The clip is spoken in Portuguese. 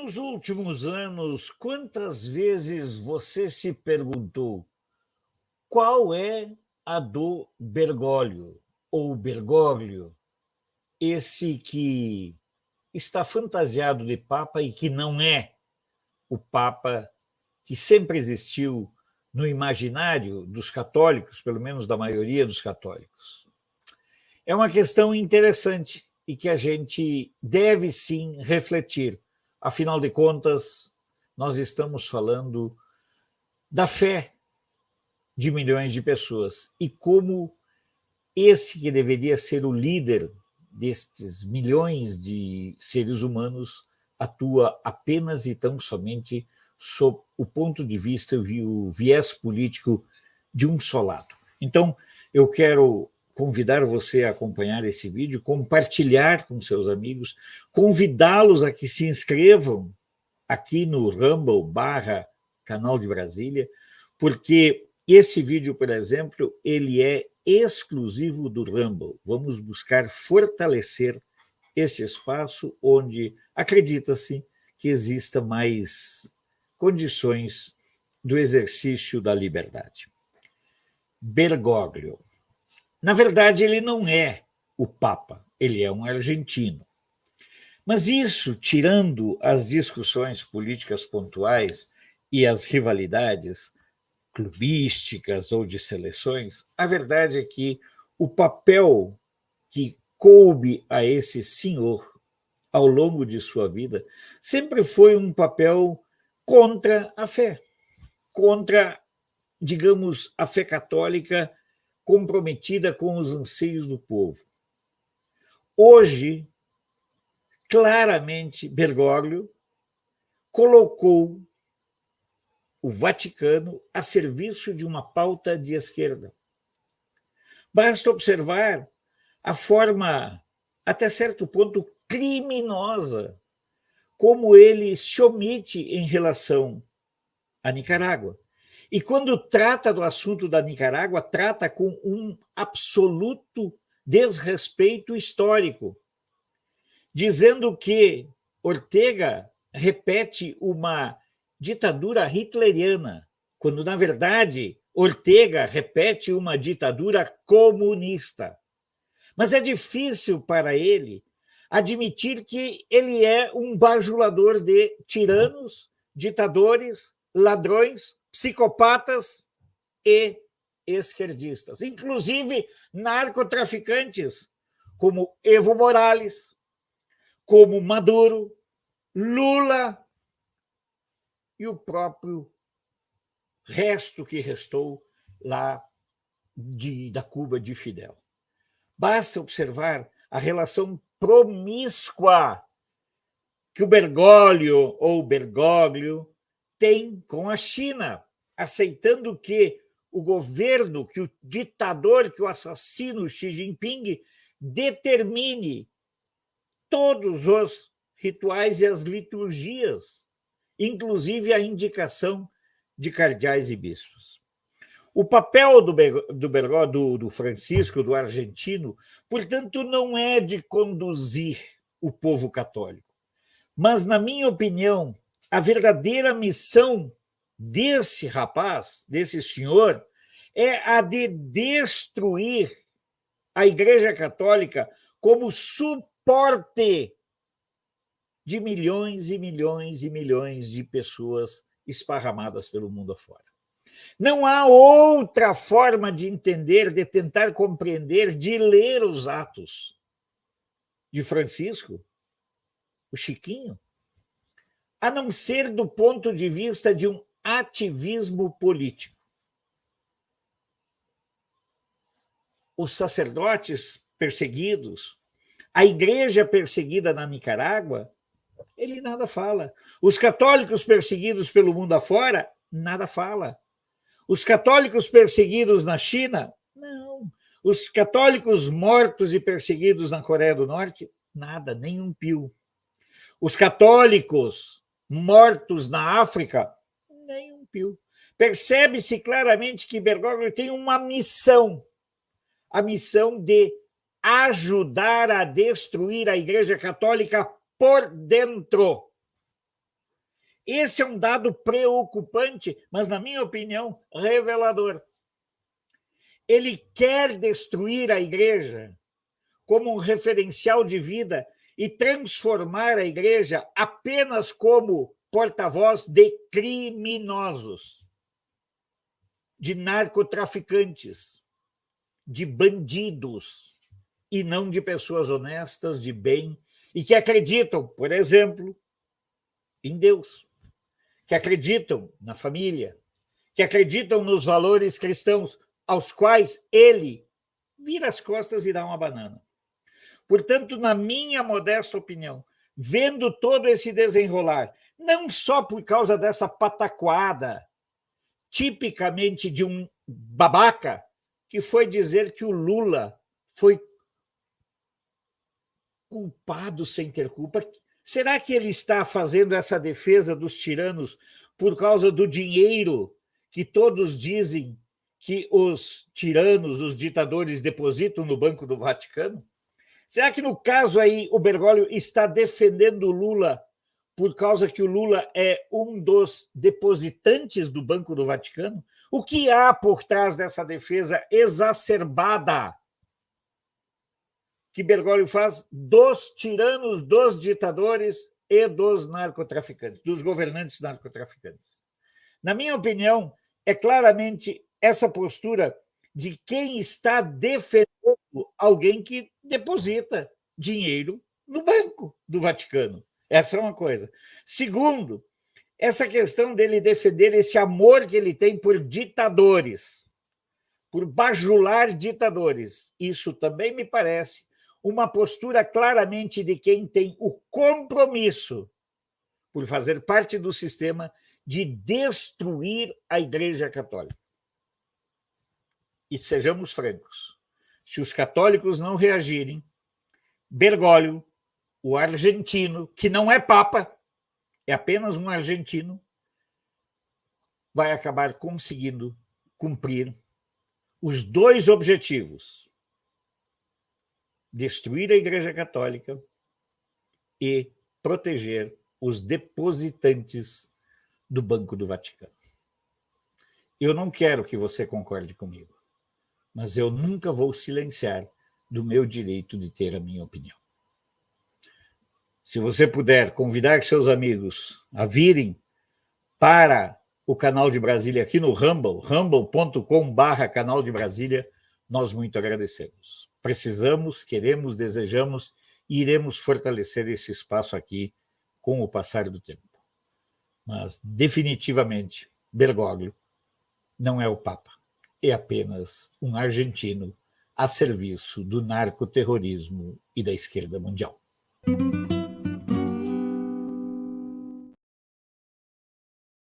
Nos últimos anos, quantas vezes você se perguntou qual é a do Bergoglio, ou Bergoglio, esse que está fantasiado de Papa e que não é o Papa que sempre existiu no imaginário dos católicos, pelo menos da maioria dos católicos? É uma questão interessante e que a gente deve sim refletir. Afinal de contas, nós estamos falando da fé de milhões de pessoas e como esse que deveria ser o líder destes milhões de seres humanos atua apenas e tão somente sob o ponto de vista e o viés político de um só lado. Então, eu quero convidar você a acompanhar esse vídeo, compartilhar com seus amigos, convidá-los a que se inscrevam aqui no Rumble/Canal de Brasília, porque esse vídeo, por exemplo, ele é exclusivo do Rumble. Vamos buscar fortalecer este espaço onde acredita-se que exista mais condições do exercício da liberdade. Bergoglio. Na verdade, ele não é o Papa, ele é um argentino. Mas isso, tirando as discussões políticas pontuais e as rivalidades clubísticas ou de seleções, a verdade é que o papel que coube a esse senhor ao longo de sua vida sempre foi um papel contra a fé, contra, digamos, a fé católica comprometida com os anseios do povo. Hoje, claramente, Bergoglio colocou o Vaticano a serviço de uma pauta de esquerda. Basta observar a forma, até certo ponto, criminosa como ele se omite em relação à Nicarágua. E quando trata do assunto da Nicarágua, trata com um absoluto desrespeito histórico, dizendo que Ortega repete uma ditadura hitleriana, quando, na verdade, Ortega repete uma ditadura comunista. Mas é difícil para ele admitir que ele é um bajulador de tiranos, ditadores, ladrões, psicopatas e esquerdistas, inclusive narcotraficantes, como Evo Morales, como Maduro, Lula e o próprio resto que restou lá da Cuba de Fidel. Basta observar a relação promíscua que o Bergoglio ou Bergoglio tem com a China, aceitando que o governo, que o ditador, que o assassino Xi Jinping determine todos os rituais e as liturgias, inclusive a indicação de cardeais e bispos. O papel do Francisco, do argentino, portanto, não é de conduzir o povo católico, mas, na minha opinião, a verdadeira missão desse rapaz, desse senhor, é a de destruir a Igreja Católica como suporte de milhões e milhões e milhões de pessoas esparramadas pelo mundo afora. Não há outra forma de entender, de tentar compreender, de ler os atos de Francisco, o Chiquinho, a não ser do ponto de vista de um ativismo político. Os sacerdotes perseguidos, a igreja perseguida na Nicarágua, ele nada fala. Os católicos perseguidos pelo mundo afora, nada fala. Os católicos perseguidos na China, não. Os católicos mortos e perseguidos na Coreia do Norte, nada, nem um pio. Os católicos mortos na África, nem um pio. Percebe-se claramente que Bergoglio tem uma missão, a missão de ajudar a destruir a Igreja Católica por dentro. Esse é um dado preocupante, mas, na minha opinião, revelador. Ele quer destruir a igreja como um referencial de vida e transformar a igreja apenas como porta-voz de criminosos, de narcotraficantes, de bandidos, e não de pessoas honestas, de bem, e que acreditam, por exemplo, em Deus, que acreditam na família, que acreditam nos valores cristãos, aos quais ele vira as costas e dá uma banana. Portanto, na minha modesta opinião, vendo todo esse desenrolar, não só por causa dessa pataquada, tipicamente de um babaca, que foi dizer que o Lula foi culpado sem ter culpa. Será que ele está fazendo essa defesa dos tiranos por causa do dinheiro que todos dizem que os tiranos, os ditadores, depositam no Banco do Vaticano? Será que, no caso aí, o Bergoglio está defendendo o Lula por causa que o Lula é um dos depositantes do Banco do Vaticano? O que há por trás dessa defesa exacerbada que Bergoglio faz dos tiranos, dos ditadores e dos narcotraficantes, dos governantes narcotraficantes? Na minha opinião, é claramente essa postura de quem está defendendo alguém que deposita dinheiro no Banco do Vaticano. Essa é uma coisa. Segundo, essa questão dele defender esse amor que ele tem por ditadores, por bajular ditadores. Isso também me parece uma postura claramente de quem tem o compromisso, por fazer parte do sistema, de destruir a Igreja Católica. E sejamos francos, se os católicos não reagirem, Bergoglio, o argentino, que não é papa, é apenas um argentino, vai acabar conseguindo cumprir os dois objetivos: destruir a Igreja Católica e proteger os depositantes do Banco do Vaticano. Eu não quero que você concorde comigo, mas eu nunca vou silenciar do meu direito de ter a minha opinião. Se você puder convidar seus amigos a virem para o Canal de Brasília aqui no Rumble, rumble.com/Canal de Brasília, nós muito agradecemos. Precisamos, queremos, desejamos e iremos fortalecer esse espaço aqui com o passar do tempo. Mas, definitivamente, Bergoglio não é o Papa, é apenas um argentino a serviço do narcoterrorismo e da esquerda mundial.